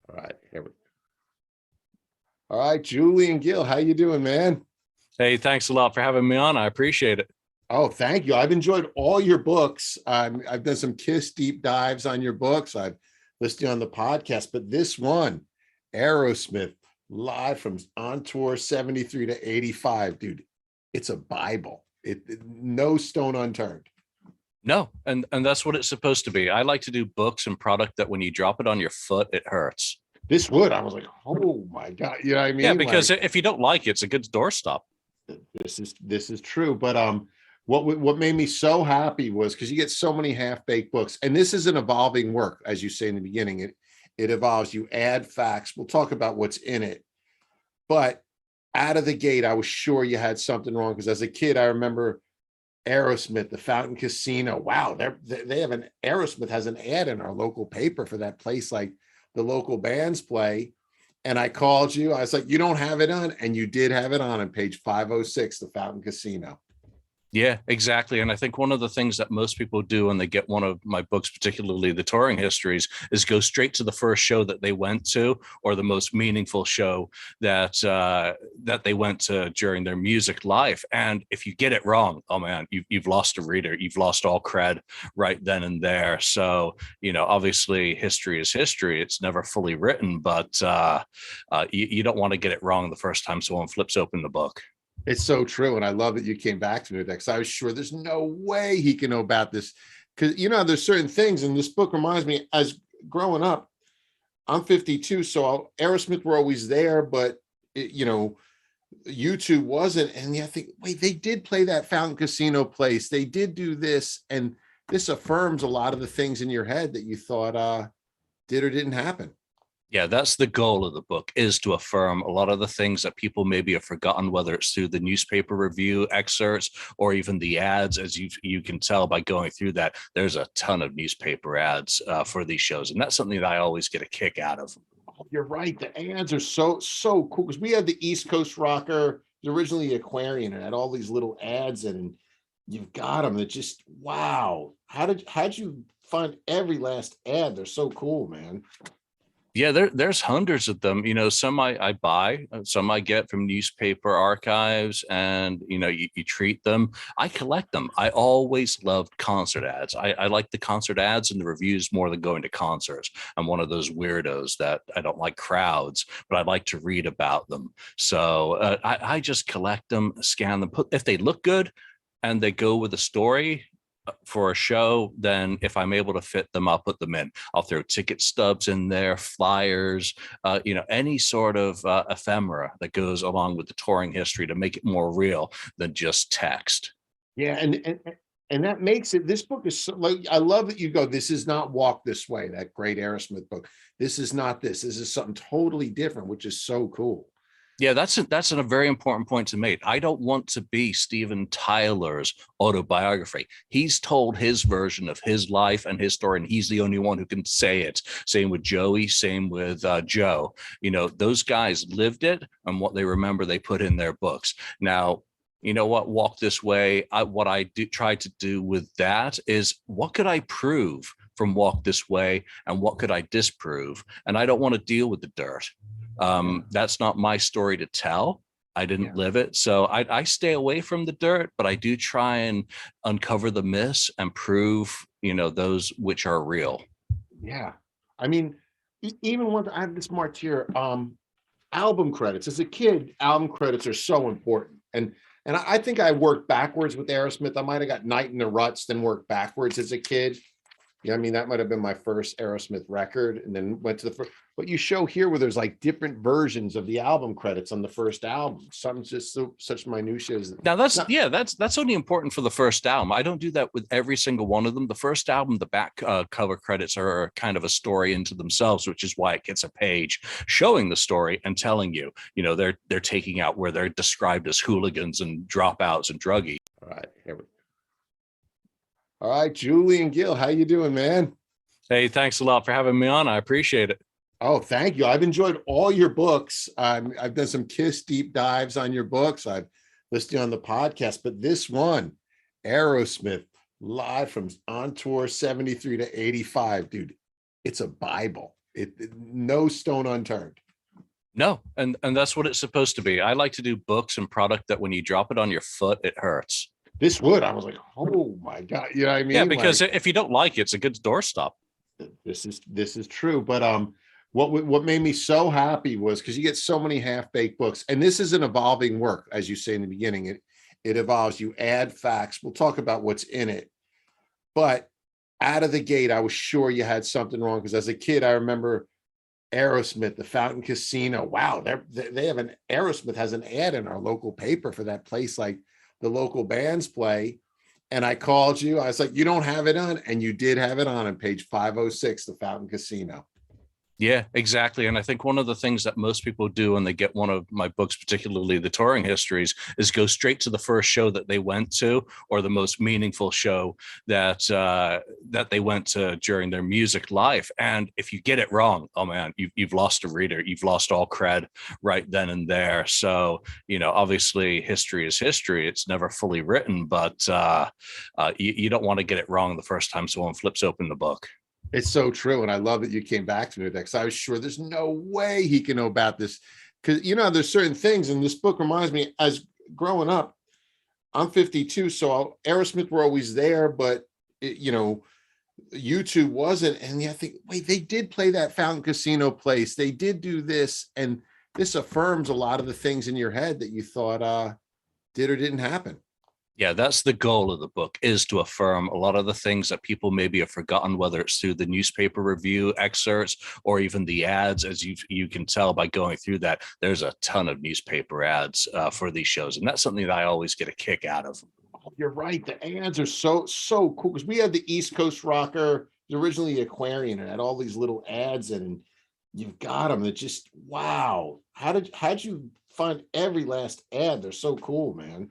All right, here we go. All right, Julian Gill, how you doing, man? Hey, thanks a lot for having me on. I appreciate it. Oh, thank you. I've enjoyed all your books. I've done some Kiss deep dives on your books. I've listened on the podcast, but this one, Aerosmith, live from on tour 73 to 85, dude, it's a Bible. No stone unturned. No, and that's what it's supposed to be. I like to do books and product that when you drop it on your foot, it hurts. This would, I was like, oh my God. You know what I Yeah, mean? because Like, if you don't like it, it's a good doorstop. this is true. But what made me so happy was because you get so many half-baked books, and this is an evolving work, as you say in the beginning. It evolves, you add facts. We'll talk about what's in it. But out of the gate, I was sure you had something wrong because as a kid, I remember Aerosmith, the Fountain Casino. Wow, they have an Aerosmith has an ad in our local paper for that place, like the local bands play. And I called you. I was like, you don't have it on, and you did have it on page 506, the Fountain Casino. Yeah, exactly. And I think one of the things that most people do when they get one of my books, particularly the touring histories, is go straight to the first show that they went to or the most meaningful show that they went to during their music life. And if you get it wrong, oh man, you've lost a reader. You've lost all cred right then and there. So, obviously history is history. It's never fully written, but you don't want to get it wrong the first time someone flips open the book. It's so true. And I love that you came back to me with that because I was sure there's no way he can know about this. Because, there's certain things, and this book reminds me, as growing up, I'm 52, so Aerosmith were always there, but, YouTube wasn't. And I think, wait, they did play that Fountain Casino place. They did do this. And this affirms a lot of the things in your head that you thought did or didn't happen. Yeah, that's the goal of the book, is to affirm a lot of the things that people maybe have forgotten, whether it's through the newspaper review excerpts or even the ads. As you can tell by going through that, there's a ton of newspaper ads for these shows. And that's something that I always get a kick out of. Oh, you're right. The ads are so cool because we had the East Coast Rocker, originally Aquarian, and had all these little ads and you've got them. That just wow. How'd you find every last ad? They're so cool, man. Yeah, there's hundreds of them. Some I buy, some I get from newspaper archives, and you treat them. I collect them. I always loved concert ads. I like the concert ads and the reviews more than going to concerts. I'm one of those weirdos that I don't like crowds, but I like to read about them. So I just collect them, scan them, if they look good and they go with the story for a show, then if I'm able to fit them, I'll put them in. I'll throw ticket stubs in there, flyers, any sort of ephemera that goes along with the touring history to make it more real than just text. Yeah, and that makes it. This book is so, like, I love that you go, this is not Walk This Way, that great Aerosmith book. This is not this. This is something totally different, which is so cool. Yeah, that's a very important point to make. I don't want to be Steven Tyler's autobiography. He's told his version of his life and his story, and he's the only one who can say it. Same with Joey, same with Joe. Those guys lived it, and what they remember, they put in their books. Now, you know what, Walk This Way, what I try to do with that is, what could I prove from Walk This Way, and what could I disprove? And I don't want to deal with the dirt. That's not my story to tell. I didn't live it. So I stay away from the dirt, but I do try and uncover the myths and prove, those which are real. Yeah. I mean, even when I have this marked here, album credits. As a kid, album credits are so important. And I think I worked backwards with Aerosmith. I might have got Night in the Ruts, then worked backwards as a kid. Yeah, I mean, that might have been my first Aerosmith record, and then went to the first. But you show here where there's like different versions of the album credits on the first album. Something's just such minutiae. Now that's only important for the first album. I don't do that with every single one of them. The first album, the back cover credits are kind of a story into themselves, which is why it gets a page showing the story and telling you, they're taking out where they're described as hooligans and dropouts and druggies. All right, here we go. All right, Julian Gill, how you doing, man? Hey, thanks a lot for having me on. I appreciate it. Oh, thank you. I've enjoyed all your books. I've done some Kiss deep dives on your books. I've listened on the podcast, but this one, Aerosmith, live from on tour 73 to 85, dude, it's a Bible. No stone unturned. No, and that's what it's supposed to be. I like to do books and product that when you drop it on your foot, it hurts. This wood, I was like, oh my God. You know what I Yeah, mean? because Like, if you don't like it, it's a good doorstop. this is true. But what made me so happy was because you get so many half-baked books, and this is an evolving work, as you say in the beginning. It evolves, you add facts. We'll talk about what's in it. But out of the gate, I was sure you had something wrong because as a kid, I remember Aerosmith, the Fountain Casino. Wow, they have an Aerosmith has an ad in our local paper for that place, like the local bands play. And I called you. I was like, you don't have it on, and you did have it on page 506, the Fountain Casino. Yeah, exactly. And I think one of the things that most people do when they get one of my books, particularly the touring histories, is go straight to the first show that they went to or the most meaningful show that they went to during their music life. And if you get it wrong, oh man, you've lost a reader. You've lost all cred right then and there. So, obviously history is history. It's never fully written, but you don't want to get it wrong the first time someone flips open the book. It's so true. And I love that you came back to me with that because I was sure there's no way he can know about this. Because, there's certain things, and this book reminds me, as growing up, I'm 52, so Aerosmith were always there, but, YouTube wasn't. And I think, wait, they did play that Fountain Casino place. They did do this. And this affirms a lot of the things in your head that you thought did or didn't happen. Yeah, that's the goal of the book, is to affirm a lot of the things that people maybe have forgotten, whether it's through the newspaper review excerpts or even the ads. As you can tell by going through that, there's a ton of newspaper ads for these shows, and that's something that I always get a kick out of. You're right. The ads are so cool because we had the East Coast Rocker, originally the Aquarian, and had all these little ads, and you've got them. That just wow. How'd you find every last ad? They're so cool, man.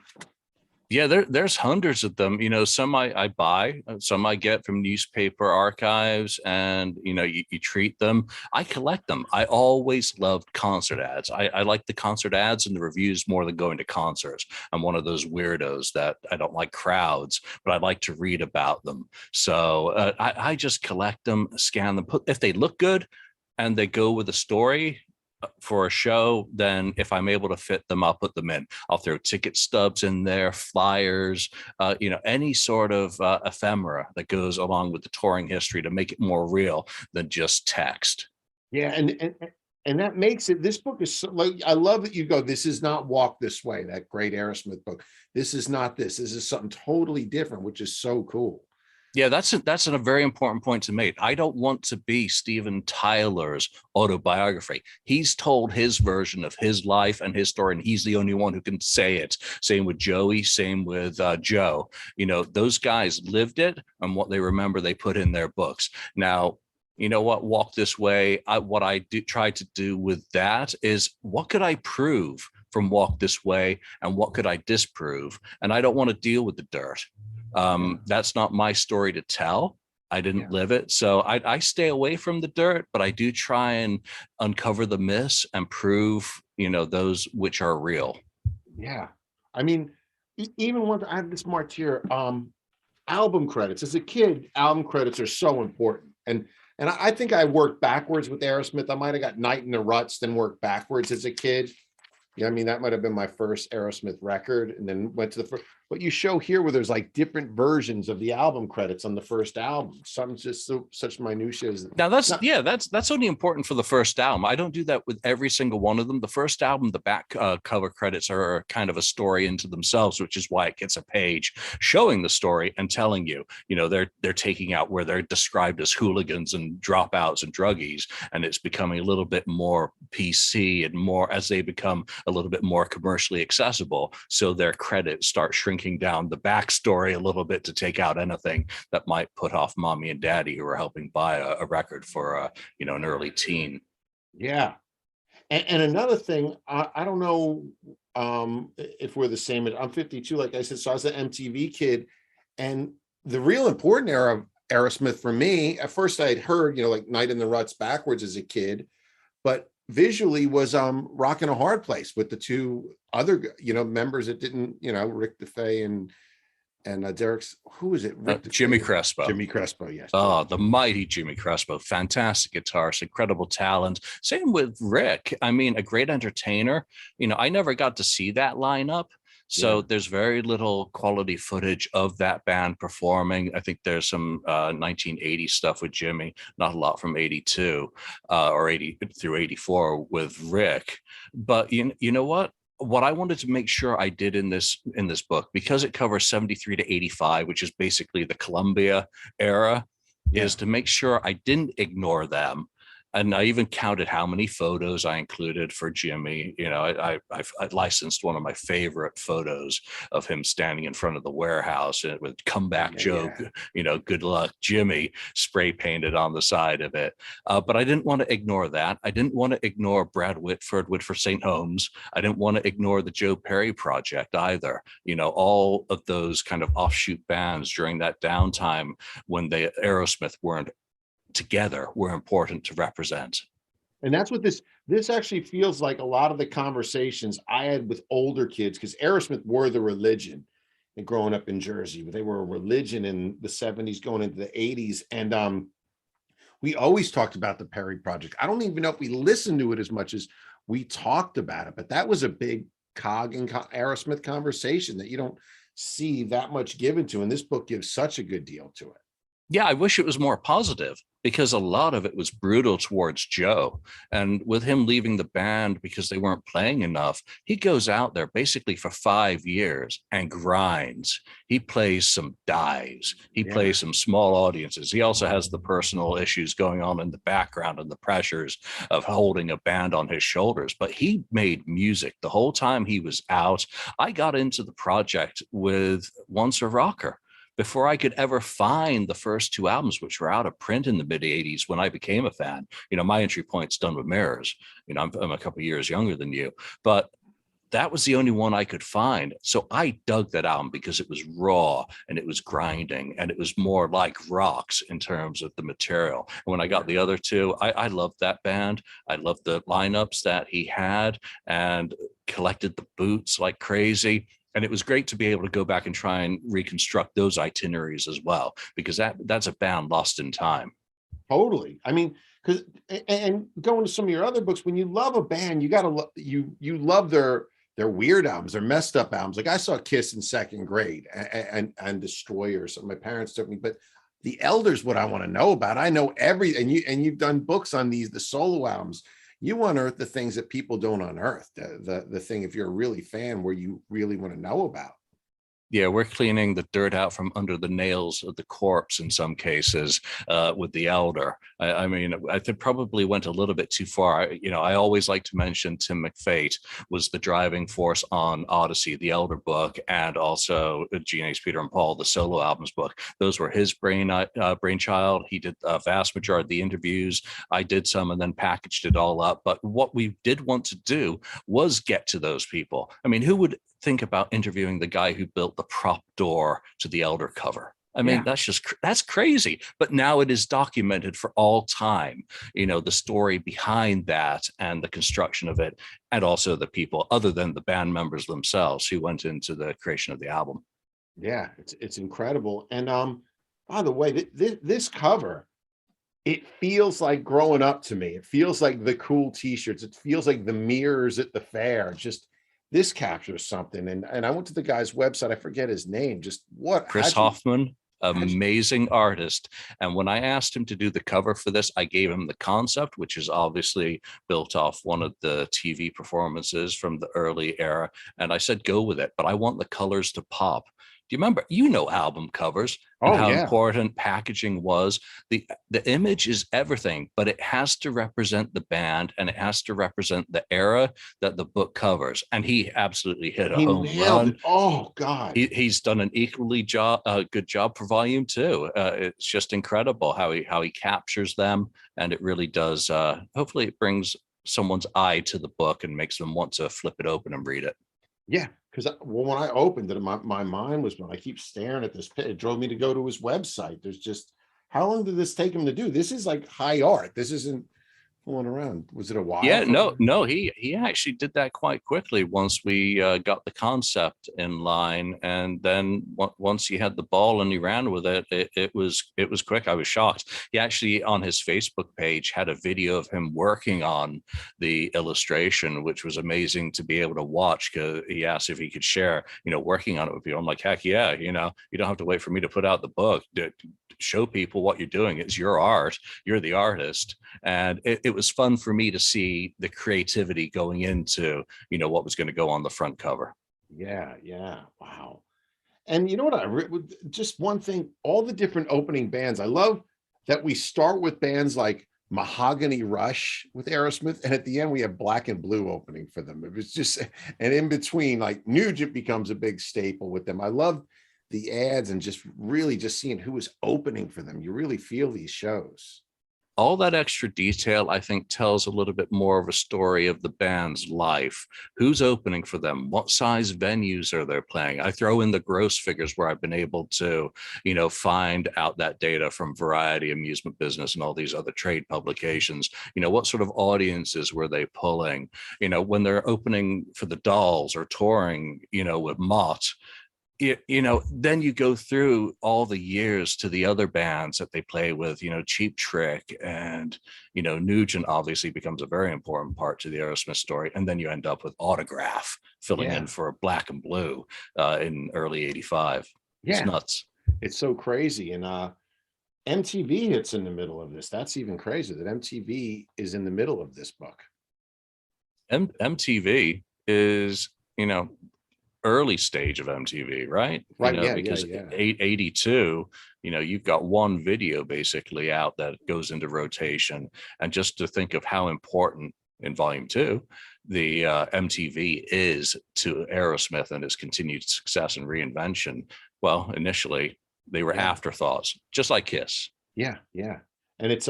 Yeah, there's hundreds of them. Some I buy, some I get from newspaper archives, and you treat them. I collect them. I always loved concert ads. I like the concert ads and the reviews more than going to concerts. I'm one of those weirdos that I don't like crowds, but I like to read about them. So I just collect them, scan them, if they look good and they go with the story for a show, then if I'm able to fit them, I'll put them in. I'll throw ticket stubs in there, flyers, any sort of ephemera that goes along with the touring history to make it more real than just text. Yeah, and that makes it. This book is so, like, I love that you go. This is not Walk This Way, that great Aerosmith book. This is not this. This is something totally different, which is so cool. Yeah, that's a very important point to make. I don't want to be Steven Tyler's autobiography. He's told his version of his life and his story, and he's the only one who can say it. Same with Joey, same with Joe. Those guys lived it, and what they remember, they put in their books. Now, you know what? Walk This Way. What I try to do with that is, what could I prove from Walk This Way, and what could I disprove? And I don't want to deal with the dirt. That's not my story to tell. I didn't live it. So I stay away from the dirt, but I do try and uncover the myths and prove, those which are real. Yeah. I mean, even when I have this marked here, album credits. As a kid, album credits are so important. And I think I worked backwards with Aerosmith. I might have got Night in the Ruts, then worked backwards as a kid. Yeah, I mean, that might have been my first Aerosmith record, and then went to the first. What you show here, where there's like different versions of the album credits on the first album. Something's just such minutiae. Now that's only important for the first album. I don't do that with every single one of them. The first album, the back cover credits are kind of a story into themselves, which is why it gets a page showing the story and telling you, they're taking out where they're described as hooligans and dropouts and druggies, and it's becoming a little bit more PC and more as they become a little bit more commercially accessible. So their credits start shrinking down the backstory a little bit to take out anything that might put off mommy and daddy who are helping buy a record for an early teen. Yeah. And another thing, I don't know if we're the same. I'm 52, like I said, so I was an MTV kid. And the real important era of Aerosmith for me, at first I had heard, like Night in the Ruts backwards as a kid, but visually was Rockin' a Hard Place with the two other members that didn't, Rick DeFay and Derek's, who is it? Jimmy Crespo. Jimmy Crespo, yes. Oh, the mighty Jimmy Crespo, fantastic guitarist, incredible talent. Same with Rick. I mean, a great entertainer. I never got to see that lineup. So there's very little quality footage of that band performing. I think there's some 1980 stuff with Jimmy, not a lot from 82 or 80 through 84 with Rick. But you know what I wanted to make sure I did in this book, because it covers 73 to 85, which is basically the Columbia era, is to make sure I didn't ignore them. And I even counted how many photos I included for Jimmy. I licensed one of my favorite photos of him standing in front of the warehouse with "Comeback Joe," "Good luck, Jimmy," spray painted on the side of it. But I didn't want to ignore that. I didn't want to ignore Brad Whitford St. Holmes. I didn't want to ignore the Joe Perry Project either. All of those kind of offshoot bands during that downtime when Aerosmith weren't together were important to represent. And that's what this actually feels like. A lot of the conversations I had with older kids, because Aerosmith were the religion and growing up in Jersey, but they were a religion in the 70s going into the 80s. And we always talked about the Perry Project. I don't even know if we listened to it as much as we talked about it, but that was a big cog in Aerosmith conversation that you don't see that much given to. And this book gives such a good deal to it. Yeah, I wish it was more positive, because a lot of it was brutal towards Joe. And with him leaving the band because they weren't playing enough, he goes out there basically for 5 years and grinds. He plays some dives. He plays some small audiences. He also has the personal issues going on in the background and the pressures of holding a band on his shoulders. But he made music the whole time he was out. I got into the project with Once a Rocker before I could ever find the first 2 albums, which were out of print in the mid 80s when I became a fan. My entry point's Done with Mirrors. I'm a couple of years younger than you, but that was the only one I could find. So I dug that album because it was raw and it was grinding and it was more like Rocks in terms of the material. And when I got the other two, I loved that band. I loved the lineups that he had and collected the boots like crazy. And it was great to be able to go back and try and reconstruct those itineraries as well, because that's a band lost in time. Totally. I mean, because and going to some of your other books, when you love a band, you gotta you love their weird albums, their messed up albums. Like I saw Kiss in second grade and Destroyers. So my parents took me, but the Elders, what I want to know about. I know and you've done books on the solo albums. You unearth the things that people don't unearth. The thing, if you're a really fan, where you really want to know about. Yeah, we're cleaning the dirt out from under the nails of the corpse in some cases with the Elder. I mean, I think probably went a little bit too far. I always like to mention Tim McFate was the driving force on Odyssey, the Elder book, and also G&A's Peter and Paul, the solo albums book. Those were his brainchild. He did a vast majority of the interviews. I did some and then packaged it all up. But what we did want to do was get to those people. I mean, who would think about interviewing the guy who built the prop door to the Elder cover? I mean, that's crazy. But now it is documented for all time, the story behind that and the construction of it, and also the people other than the band members themselves who went into the creation of the album. Yeah, it's incredible. And by the way, this cover, it feels like growing up to me. It feels like the cool t-shirts. It feels like the mirrors at the fair. Just this captures something. And I went to the guy's website. I forget his name. Just what? Chris Hoffman, amazing artist. And when I asked him to do the cover for this, I gave him the concept, which is obviously built off one of the TV performances from the early era. And I said, go with it, but I want the colors to pop. Do you remember, album covers and how important packaging was? The image is everything, but it has to represent the band and it has to represent the era that the book covers. And he absolutely hit a home run. Oh God. He's done an equally good job for volume 2. It's just incredible how he captures them. And it really does. Hopefully it brings someone's eye to the book and makes them want to flip it open and read it. Yeah, because when I opened it, my mind was when I keep staring at this pit. It drove me to go to his website. There's just, how long did this take him to do? This is like high art. This isn't fooling around? Was it a while Yeah, for? no, he actually did that quite quickly once we got the concept in line, and then once he had the ball and he ran with it, it was quick. I was shocked. He actually on his Facebook page had a video of him working on the illustration, which was amazing to be able to watch. Because he asked if he could share, working on it with people. I'm like, heck yeah, you don't have to wait for me to put out the book. Show people what you're doing. It's your art. You're the artist, and it was fun for me to see the creativity going into what was going to go on the front cover. Yeah, yeah. Wow. And you know what? Just one thing, all the different opening bands. I love that we start with bands like Mahogany Rush with Aerosmith, and at the end we have Black and Blue opening for them. It was just, and in between, like Nugent becomes a big staple with them. I love the ads and just really just seeing who was opening for them. You really feel these shows. All that extra detail, I think, tells a little bit more of a story of the band's life. Who's opening for them? What size venues are they playing? I throw in the gross figures where I've been able to, find out that data from Variety, Amusement Business, and all these other trade publications. What sort of audiences were they pulling? When they're opening for the Dolls or touring, with Mott, then you go through all the years to the other bands that they play with, Cheap Trick, and, Nugent obviously becomes a very important part to the Aerosmith story. And then you end up with Autograph filling in Yeah. for Black and Blue in early 85. It's Yeah. nuts. It's so crazy. And MTV hits in the middle of this. That's even crazier that MTV is in the middle of this book. MTV is, early stage of MTV, right? Right. Yeah. Because Yeah. 82, you've got one video basically out that goes into rotation. And just to think of how important in volume 2, the MTV is to Aerosmith and its continued success and reinvention. Well, initially they were Yeah. afterthoughts, just like Kiss. Yeah. Yeah. And it's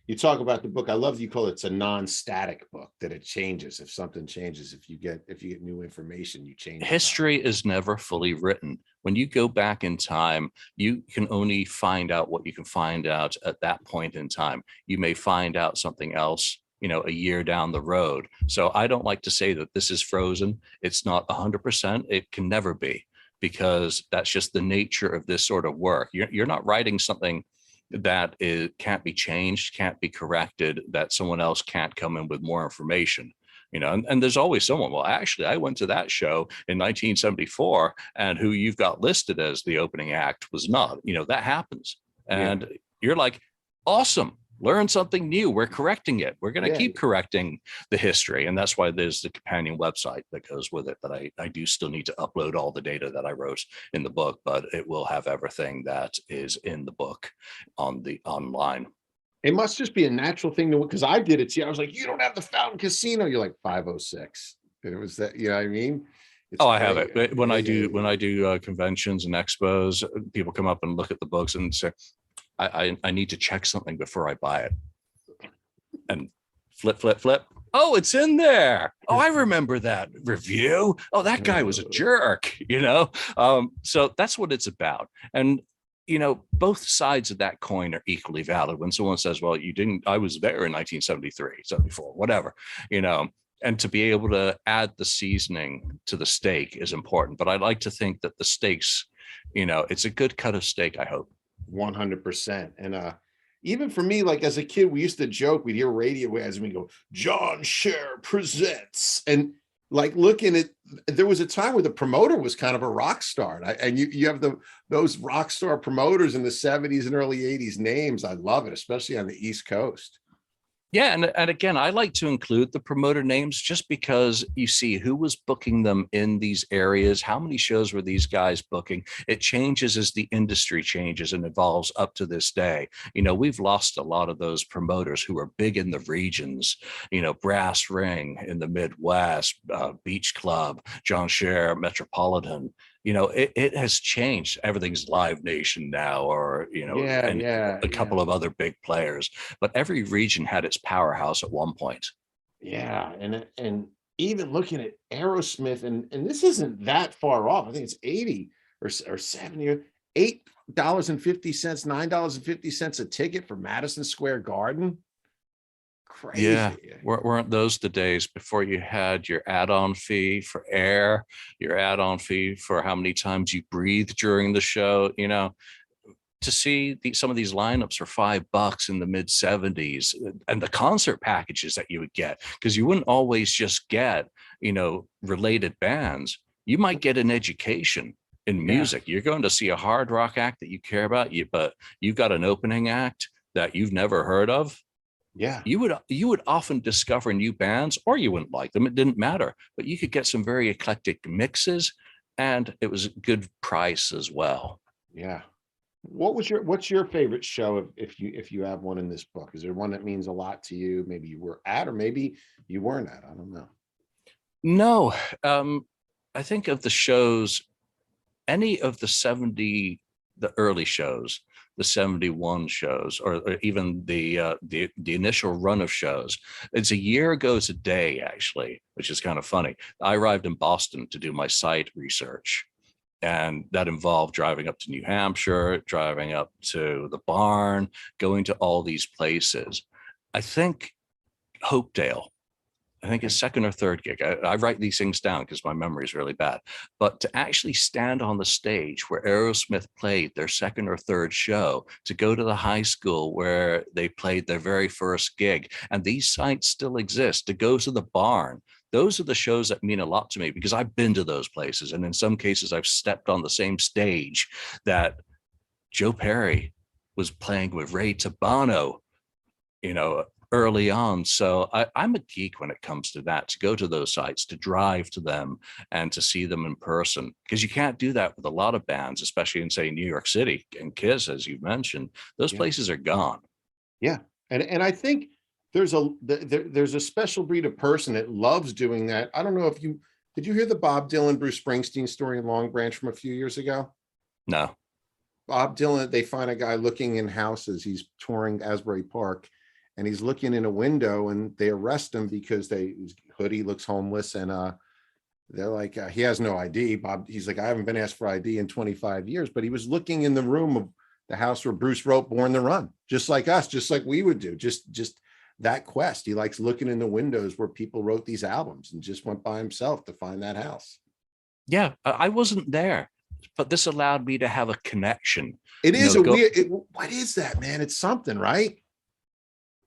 you talk about the book. I love you call it's a non-static book, that it changes if something changes. If you get new information, you change. History is never fully written. When you go back in time, you can only find out what you can find out at that point in time. You may find out something else, a year down the road. So I don't like to say that this is frozen. It's not 100%. It can never be, because that's just the nature of this sort of work. You're not writing something that can't be changed, can't be corrected, that someone else can't come in with more information. And there's always someone, well, actually, I went to that show in 1974, and who you've got listed as the opening act was not. That happens. And Yeah. you're like, awesome, learn something new. We're correcting it. We're going to Yeah. keep correcting the history. And that's why there's the companion website that goes with it, that I do still need to upload all the data that I wrote in the book, but it will have everything that is in the book on the online. It must just be a natural thing to, because I did it. See, I was like, you don't have the Fountain Casino. You're like 506. And it was that, you know what I mean? It's Oh, I have great. it. When Yeah, I yeah, do conventions and expos, people come up and look at the books and say, I need to check something before I buy it. And flip. Oh, it's in there. Oh, I remember that review. Oh, that guy was a jerk, So that's what it's about. And, both sides of that coin are equally valid. When someone says, well, you didn't, I was there in 1973, 74, whatever, and to be able to add the seasoning to the steak is important. But I like to think that the steaks, it's a good cut of steak, I hope. 100%. And even for me, like as a kid, we used to joke, we'd hear radio ads and we go, John Scher presents. And like looking at, there was a time where the promoter was kind of a rock star. And you have those rock star promoters in the 70s and early 80s names. I love it, especially on the East Coast. Yeah, and again, I like to include the promoter names just because you see who was booking them in these areas, how many shows were these guys booking. It changes as the industry changes and evolves up to this day. We've lost a lot of those promoters who are big in the regions, Brass Ring in the Midwest, Beach Club, John Scher, Metropolitan. It has changed. Everything's Live Nation now, or, and a couple of other big players, but every region had its powerhouse at one point. Yeah. And even looking at Aerosmith, and this isn't that far off. I think it's 80 or 70 or $8.50, $9.50 a ticket for Madison Square Garden. Yeah. Crazy. Weren't those the days before you had your add-on fee for air, your add-on fee for how many times you breathe during the show? To see some of these lineups for $5 in the mid 70s, and the concert packages that you would get, because you wouldn't always just get, related bands. You might get an education in Yeah. music. You're going to see a hard rock act that you care about, but you've got an opening act that you've never heard of. Yeah. You would often discover new bands, or you wouldn't like them. It didn't matter, but you could get some very eclectic mixes, and it was a good price as well. Yeah. What's your favorite show if you have one in this book? Is there one that means a lot to you? Maybe you were at, or maybe you weren't at. I don't know. No, I think of the shows, any of the early shows, the 71 shows, or even the initial run of shows. It's a year ago today, actually, which is kind of funny. I arrived in Boston to do my site research. And that involved driving up to New Hampshire, driving up to the barn, going to all these places. I think Hopedale, I think his second or third gig. I write these things down because my memory is really bad. But to actually stand on the stage where Aerosmith played their second or third show, to go to the high school where they played their very first gig, and these sites still exist, to go to the barn. Those are the shows that mean a lot to me, because I've been to those places. And in some cases, I've stepped on the same stage that Joe Perry was playing with Ray Tabano, you know, early on. So I'm a geek when it comes to that, to go to those sites, to drive to them, and to see them in person, because you can't do that with a lot of bands, especially in, say, New York City and Kiss, as you've mentioned. Those Yeah. places are gone. Yeah. And I think there's a special breed of person that loves doing that. I don't know if you did you hear the Bob Dylan, Bruce Springsteen story in Long Branch from a few years ago? No. Bob Dylan, they find a guy looking in houses. He's touring Asbury Park, and he's looking in a window, and they arrest him because his hoodie looks homeless, and they're like, he has no ID. Bob, he's like, I haven't been asked for ID in 25 years, but he was looking in the room of the house where Bruce wrote Born to Run, just like us, just like we would do, just that quest. He likes looking in the windows where people wrote these albums, and just went by himself to find that house. Yeah, I wasn't there, but this allowed me to have a connection. It is To a go. weird, what is that, man? It's something, right?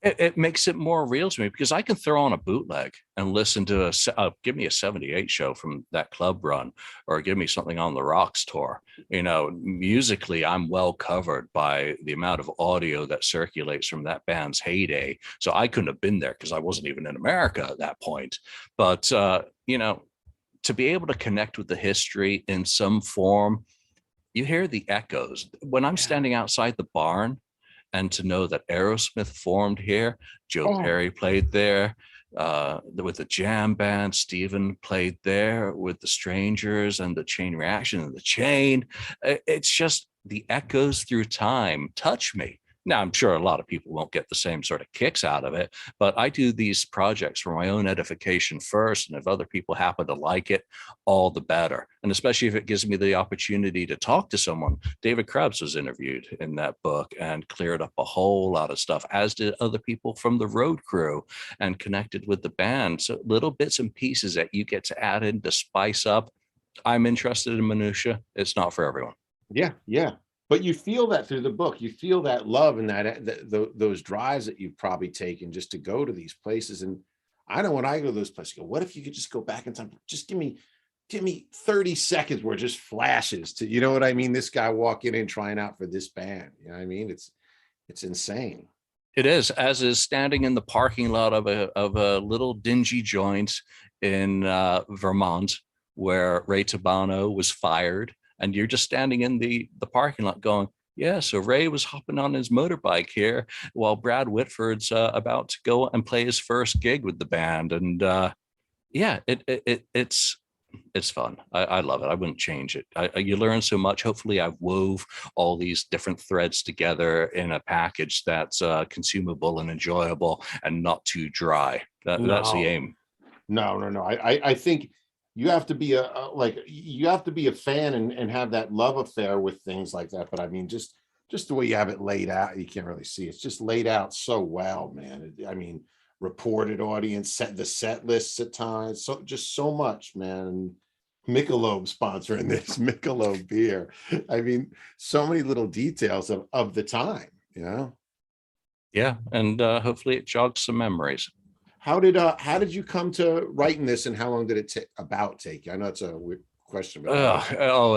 It makes it more real to me, because I can throw on a bootleg and listen to give me a 78 show from that club run, or give me something on the Rocks tour. Musically, I'm well covered by the amount of audio that circulates from that band's heyday. So I couldn't have been there, because I wasn't even in America at that point. But, to be able to connect with the history in some form, you hear the echoes. When I'm standing outside the barn, and to know that Aerosmith formed here, Joe Oh, Perry played there, with the jam band, Stephen played there with the Strangers and the Chain Reaction and the Chain. It's just the echoes through time touch me. Now, I'm sure a lot of people won't get the same sort of kicks out of it, but I do these projects for my own edification first. And if other people happen to like it, all the better. And especially if it gives me the opportunity to talk to someone. David Krebs was interviewed in that book and cleared up a whole lot of stuff, as did other people from the road crew, and connected with the band. So little bits and pieces that you get to add in to spice up. I'm interested in minutia. It's not for everyone. yeah, yeah. But you feel that through the book. You feel that love, and those drives that you've probably taken just to go to these places. And I know when I go to those places, I go, what if you could just go back in time? Just give me 30 seconds where it just flashes to, you know what I mean? This guy walking in trying out for this band. You know what I mean? It's insane. It is, as is standing in the parking lot of a little dingy joint in Vermont, where Ray Tabano was fired, and you're just standing in the parking lot going, yeah, so Ray was hopping on his motorbike here while Brad Whitford's about to go and play his first gig with the band. And yeah, it's fun. I love it. I wouldn't change it. You learn so much. Hopefully I've wove all these different threads together in a package that's consumable and enjoyable, and not too dry. That's the No, aim. no. I think you have to be you have to be a fan, and have that love affair with things like that. But I mean, just the way you have it laid out, you can't really see. It's just laid out so well, man. I mean, reported audience, set the set lists at times. So just so much, man. Michelob sponsoring this Michelob beer. I mean, so many little details of the time, you know. Yeah, and hopefully it jogs some memories. How did you come to writing this, and how long did it take you? I know it's a weird question, but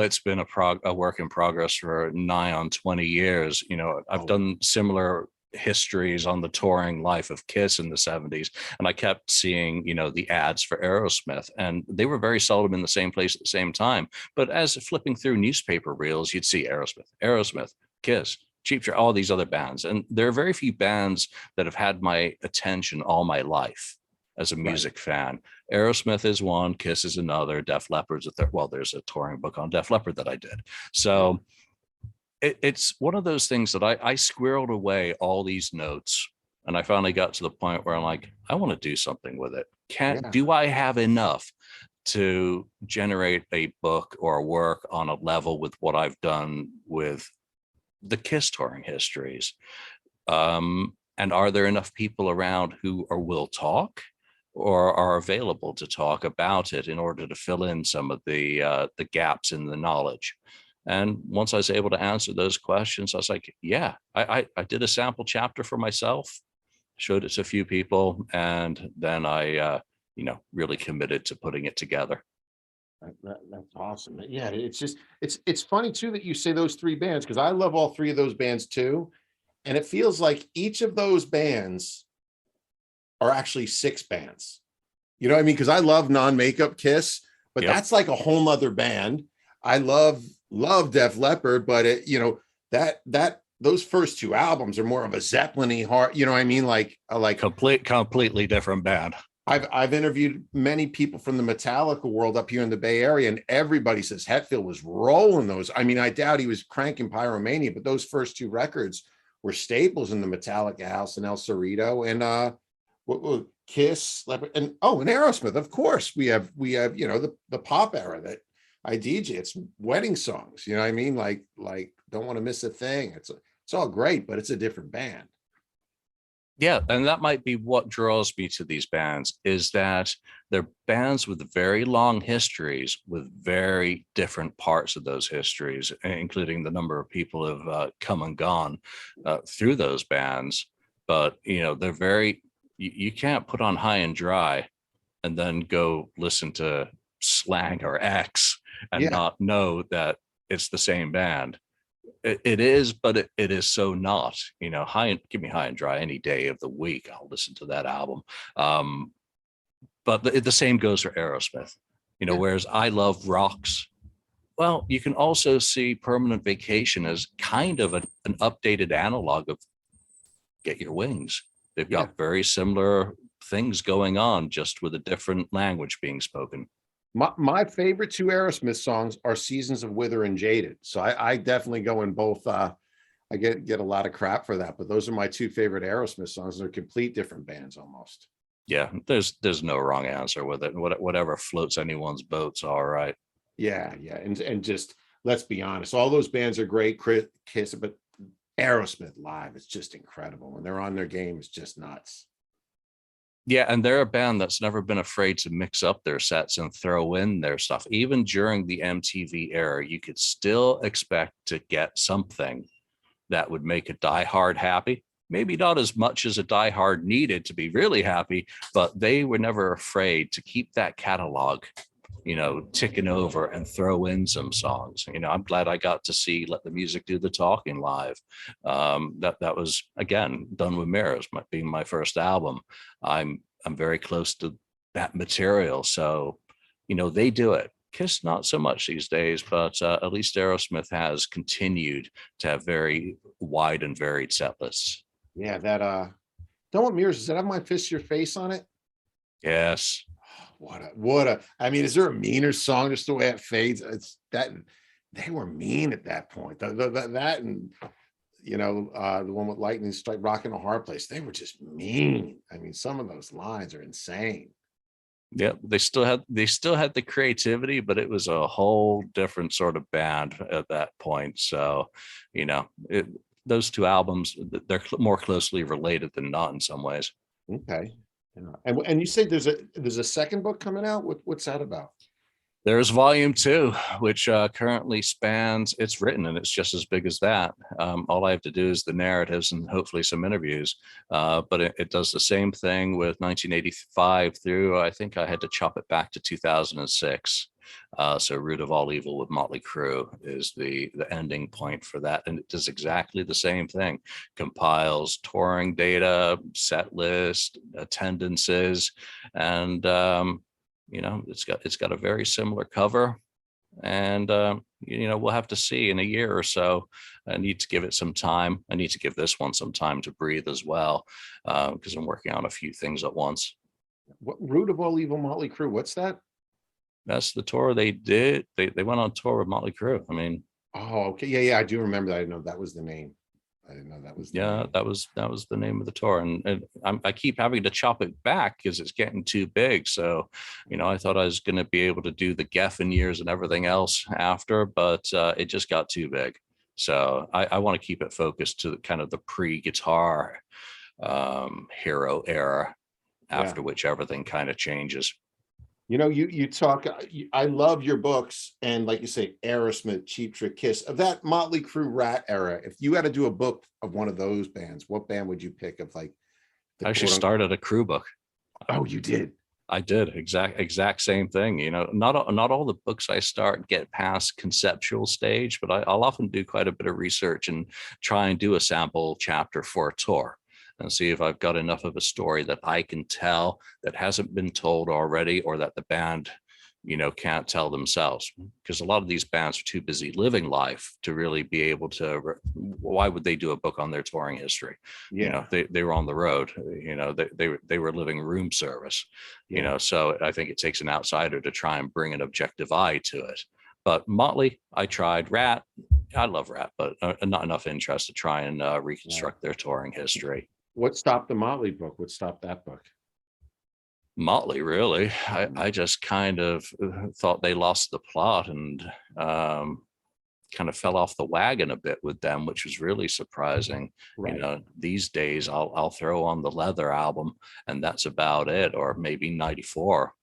It's been a work in progress for nigh on 20 years. You know, I've done similar histories on the touring life of Kiss in the 70s, and I kept seeing, you know, the ads for Aerosmith, and they were very seldom in the same place at the same time. But as flipping through newspaper reels, you'd see Aerosmith, Kiss, Cheap Trick, all these other bands, and there are very few bands that have had my attention all my life as a music fan. Aerosmith is one, Kiss is another, Def Leppard's a third. Well, there's a touring book on Def Leppard that I did. So it's one of those things that I squirreled away all these notes, and I finally got to the point where I'm like, I want to do something with it. Do I have enough to generate a book or a work on a level with what I've done with the Kiss touring histories? And are there enough people around who will talk or are available to talk about it in order to fill in some of the gaps in the knowledge? And once I was able to answer those questions, I was like, yeah, I did a sample chapter for myself, showed it to a few people, and then I really committed to putting it together. That's awesome. Yeah, it's just it's funny too that you say those three bands, because I love all three of those bands too. And it feels like each of those bands are actually six bands. You know what I mean? Because I love non-makeup Kiss, but that's like a whole nother band. I love Def Leppard, but that those first two albums are more of a Zeppelin-y heart. You know what I mean? Like Completely different band. I've interviewed many people from the Metallica world up here in the Bay Area, and everybody says Hetfield was rolling those. I mean, I doubt he was cranking Pyromania, but those first two records were staples in the Metallica house in El Cerrito. And what Kiss, and Aerosmith. Of course, we have the pop era that I DJ. It's wedding songs. You know what I mean? Like Don't Want to Miss a Thing. It's all great, but it's a different band. Yeah, and that might be what draws me to these bands, is that they're bands with very long histories, with very different parts of those histories, including the number of people who have come and gone through those bands. But, they're very, you can't put on High and Dry and then go listen to Slang or X and not know that it's the same band. It is, but it is so not. Give me High and Dry any day of the week. I'll listen to that album. But the same goes for Aerosmith. Whereas I love Rocks. Well, you can also see Permanent Vacation as kind of an updated analog of Get Your Wings. They've got very similar things going on, just with a different language being spoken. My favorite two Aerosmith songs are Seasons of Wither and Jaded. So I definitely go in both. I get a lot of crap for that, but those are my two favorite Aerosmith songs. They're complete different bands almost. Yeah, there's no wrong answer with it. Whatever floats anyone's boat's all right. Yeah. And just let's be honest, all those bands are great, Kiss, but Aerosmith live is just incredible. When they're on their game, it's just nuts. Yeah, and they're a band that's never been afraid to mix up their sets and throw in their stuff. Even during the MTV era, you could still expect to get something that would make a diehard happy. Maybe not as much as a diehard needed to be really happy, but they were never afraid to keep that catalog, ticking over and throw in some songs. I'm glad I got to see Let the Music Do the Talking live. That was, again, done with Mirrors, being my first album. I'm very close to that material. So, they do it. Kiss, not so much these days, but at least Aerosmith has continued to have very wide and varied set lists. Yeah, that Don't Want Mirrors, does that have My Fist Your Face on it? Yes. I mean, is there a meaner song, just the way it fades? It's that they were mean at that point. That and the one with Lightning Strike, Rockin' a Hard Place, they were just mean. I mean, some of those lines are insane. Yeah, they still had the creativity, but it was a whole different sort of band at that point. So, those two albums, they're more closely related than not in some ways. Okay. And you say there's a second book coming out. What's that about? There's volume two, which currently spans, it's written and it's just as big as that. All I have to do is the narratives and hopefully some interviews. But it does the same thing with 1985 through, I think I had to chop it back to 2006. So Root of All Evil with Motley Crue is the ending point for that. And it does exactly the same thing. Compiles touring data, set list, attendances, and it's got a very similar cover, and we'll have to see in a year or so. I need to give it some time. I need to give this one some time to breathe as well, because I'm working on a few things at once. What Root of All Evil, Motley Crue? What's that? That's the tour they did. They went on tour with Motley Crue. I mean, oh, okay, yeah, I do remember that. I didn't know that was the name. I didn't know that was the name. That was the name of the tour, and I keep having to chop it back because it's getting too big. So, I thought I was going to be able to do the Geffen years and everything else after, but it just got too big. So I want to keep it focused to kind of the pre-guitar hero era, after which everything kind of changes. You talk, I love your books, and like you say, Aerosmith, Cheap Trick, Kiss, of that Motley Crue, Rat era. If you had to do a book of one of those bands, what band would you pick? Of like, I actually started a Crue book. Oh, you did? I did exact same thing. Not all the books I start get past conceptual stage, but I'll often do quite a bit of research and try and do a sample chapter for a tour, and see if I've got enough of a story that I can tell that hasn't been told already, or that the band, can't tell themselves. Because a lot of these bands are too busy living life to really be able to. Why would they do a book on their touring history? Yeah. They were on the road. They were living room service. So I think it takes an outsider to try and bring an objective eye to it. But Motley, I tried. Rat, I love Rat, but not enough interest to try and reconstruct their touring history. What stopped the Motley book? What stopped that book? Motley, really. I just kind of thought they lost the plot, and kind of fell off the wagon a bit with them, which was really surprising. Right. These days I'll throw on the Leather album, and that's about it, or maybe 94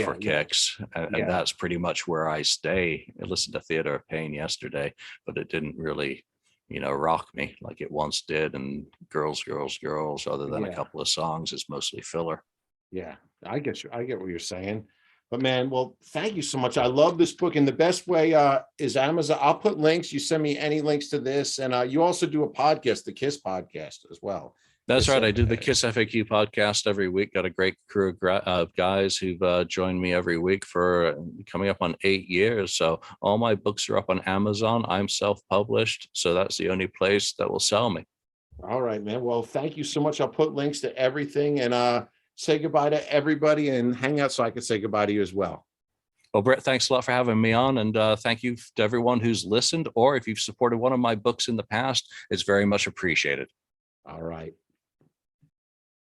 for kicks. And that's pretty much where I stay. I listened to Theater of Pain yesterday, but it didn't really rock me like it once did. And Girls, other than a couple of songs, is mostly filler. Yeah, I get what you're saying. But man, well, thank you so much. I love this book. And the best way is Amazon. I'll put links. You send me any links to this. And you also do a podcast, the Kiss podcast as well. That's right. I do the Kiss FAQ podcast every week. Got a great crew of guys who've joined me every week for coming up on 8 years. So all my books are up on Amazon. I'm self-published, so that's the only place that will sell me. All right, man. Well, thank you so much. I'll put links to everything, and say goodbye to everybody and hang out so I can say goodbye to you as well. Well, Brett, thanks a lot for having me on, and thank you to everyone who's listened, or if you've supported one of my books in the past, it's very much appreciated. All right.